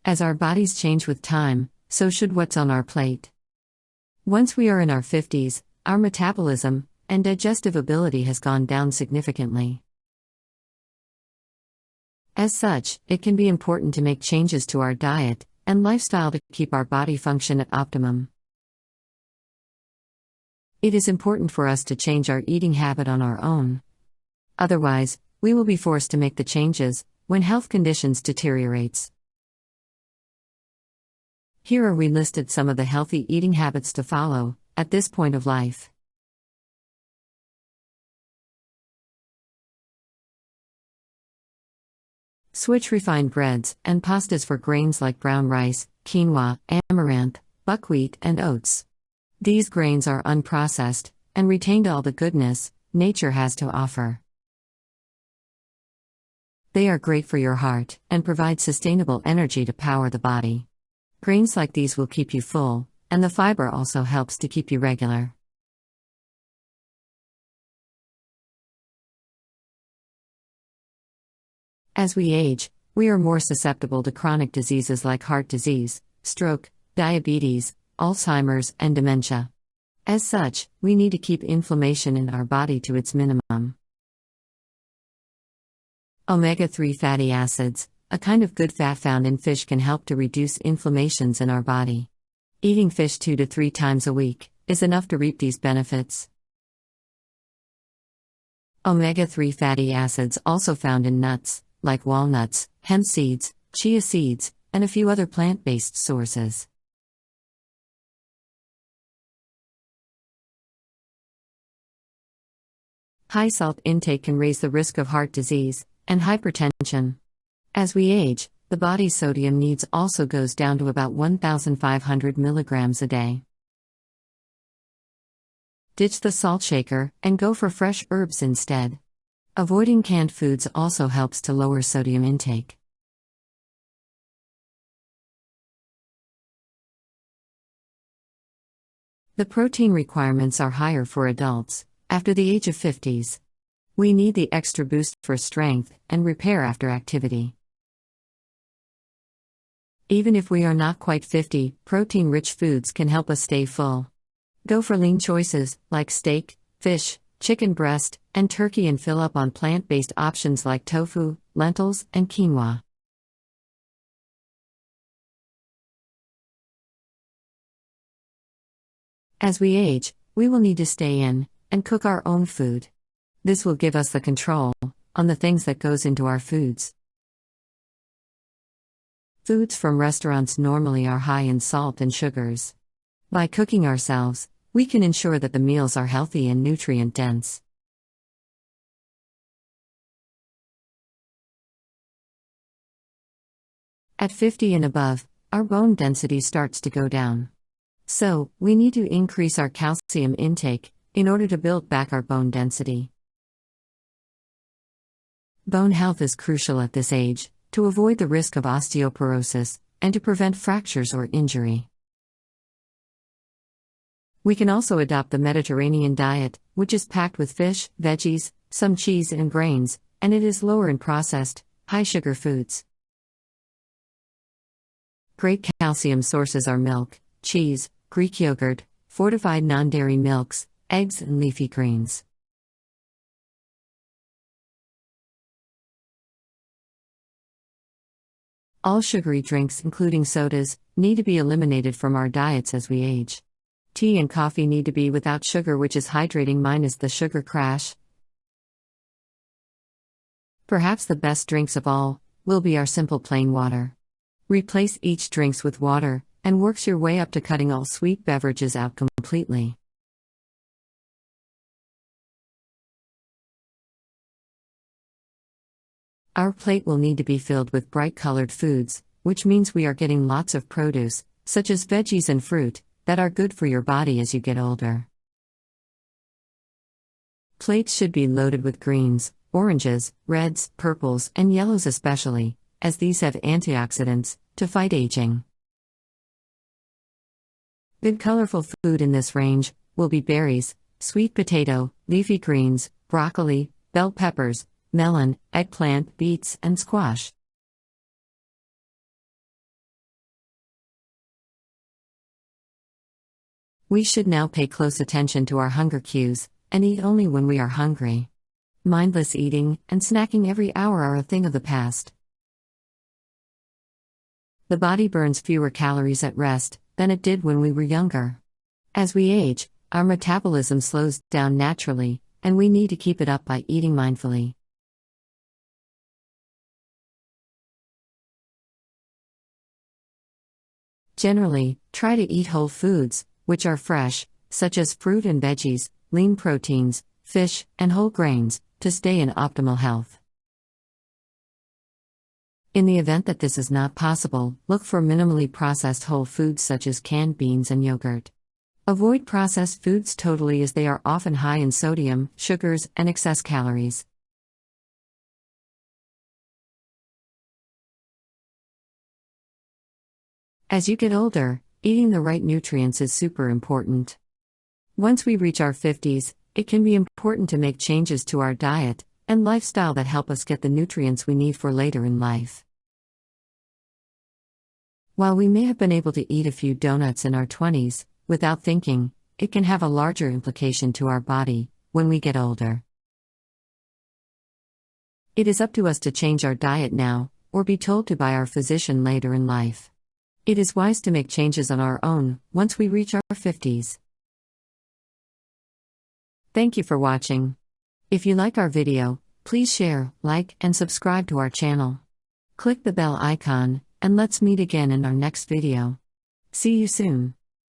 As our bodies change with time, so should what's on our plate. Once we are in our 50s, our metabolism and digestive ability has gone down significantly. As such, it can be important to make changes to our diet and lifestyle to keep our body function at optimum. It is important for us to change our eating habit on our own. Otherwise, we will be forced to make the changes when health conditions deteriorates. Here are we listed some of the healthy eating habits to follow at this point of life. Switch refined breads and pastas for grains like brown rice, quinoa, amaranth, buckwheat, and oats. These grains are unprocessed and retain all the goodness nature has to offer. They are great for your heart and provide sustainable energy to power the body. Grains like these will keep you full, and the fiber also helps to keep you regular. As we age, we are more susceptible to chronic diseases like heart disease, stroke, diabetes, Alzheimer's, and dementia. As such, we need to keep inflammation in our body to its minimum. Omega-3 fatty acids, a kind of good fat found in fish, can help to reduce inflammations in our body. Eating fish 2 to 3 times a week is enough to reap these benefits. Omega-3 fatty acids also found in nuts, like walnuts, hemp seeds, chia seeds, and a few other plant-based sources. High salt intake can raise the risk of heart disease and hypertension. As we age, the body's sodium needs also goes down to about 1,500 milligrams a day. Ditch the salt shaker and go for fresh herbs instead. Avoiding canned foods also helps to lower sodium intake. The protein requirements are higher for adults after the age of 50s. We need the extra boost for strength and repair after activity. Even if we are not quite 50, protein-rich foods can help us stay full. Go for lean choices like steak, fish, chicken breast, and turkey, and fill up on plant-based options like tofu, lentils, and quinoa. As we age, we will need to stay in and cook our own food. This will give us the control on the things that goes into our foods. Foods from restaurants normally are high in salt and sugars. By cooking ourselves, we can ensure that the meals are healthy and nutrient-dense. At 50 and above, our bone density starts to go down. So, we need to increase our calcium intake in order to build back our bone density. Bone health is crucial at this age, to avoid the risk of osteoporosis and to prevent fractures or injury. We can also adopt the Mediterranean diet, which is packed with fish, veggies, some cheese and grains, and it is lower in processed, high-sugar foods. Great calcium sources are milk, cheese, Greek yogurt, fortified non-dairy milks, eggs, and leafy greens. All sugary drinks, including sodas, need to be eliminated from our diets as we age. Tea and coffee need to be without sugar, which is hydrating minus the sugar crash. Perhaps the best drinks of all will be our simple plain water. Replace each drinks with water, and works your way up to cutting all sweet beverages out completely. Our plate will need to be filled with bright-colored foods, which means we are getting lots of produce, such as veggies and fruit, that are good for your body as you get older. Plates should be loaded with greens, oranges, reds, purples, and yellows especially, as these have antioxidants to fight aging. Good colorful food in this range will be berries, sweet potato, leafy greens, broccoli, bell peppers, melon, eggplant, beets, and squash. We should now pay close attention to our hunger cues and eat only when we are hungry. Mindless eating and snacking every hour are a thing of the past. The body burns fewer calories at rest than it did when we were younger. As we age, our metabolism slows down naturally, and we need to keep it up by eating mindfully. Generally, try to eat whole foods, which are fresh, such as fruit and veggies, lean proteins, fish, and whole grains, to stay in optimal health. In the event that this is not possible, look for minimally processed whole foods such as canned beans and yogurt. Avoid processed foods totally as they are often high in sodium, sugars, and excess calories. As you get older, eating the right nutrients is super important. Once we reach our 50s, it can be important to make changes to our diet and lifestyle that help us get the nutrients we need for later in life. While we may have been able to eat a few donuts in our 20s, without thinking, it can have a larger implication to our body when we get older. It is up to us to change our diet now, or be told to by our physician later in life. It is wise to make changes on our own once we reach our 50s. Thank you for watching. If you like our video, please share, like, and subscribe to our channel. Click the bell icon, and let's meet again in our next video. See you soon.